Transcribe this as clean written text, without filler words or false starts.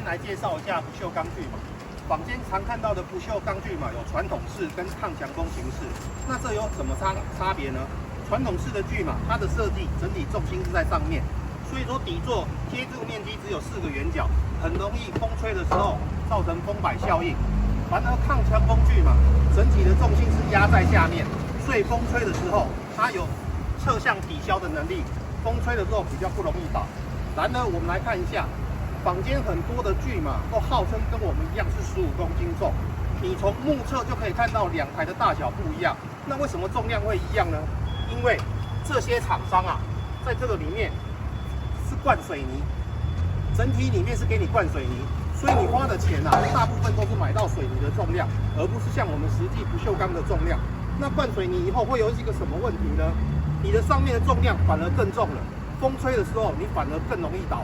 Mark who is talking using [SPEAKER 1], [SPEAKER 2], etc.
[SPEAKER 1] 来介绍一下不锈钢锯马。坊间常看到的不锈钢锯马有传统式跟抗强弓形式，那这有什么差别呢？传统式的锯马，它的设计整体重心是在上面，所以说底座贴住面积只有4个圆角，很容易风吹的时候造成风摆效应。反而抗强弓锯马，整体的重心是压在下面，所以风吹的时候它有侧向抵消的能力，风吹的时候比较不容易倒。然而我们来看一下。坊间很多的锯马都号称跟我们一样是15公斤重，你从目测就可以看到2台的大小不一样。那为什么重量会一样呢？因为这些厂商啊，在这个里面是灌水泥，整体里面是给你灌水泥，所以你花的钱啊，大部分都是买到水泥的重量，而不是像我们实际不锈钢的重量。那灌水泥以后会有一个什么问题呢？你的上面的重量反而更重了，风吹的时候你反而更容易倒。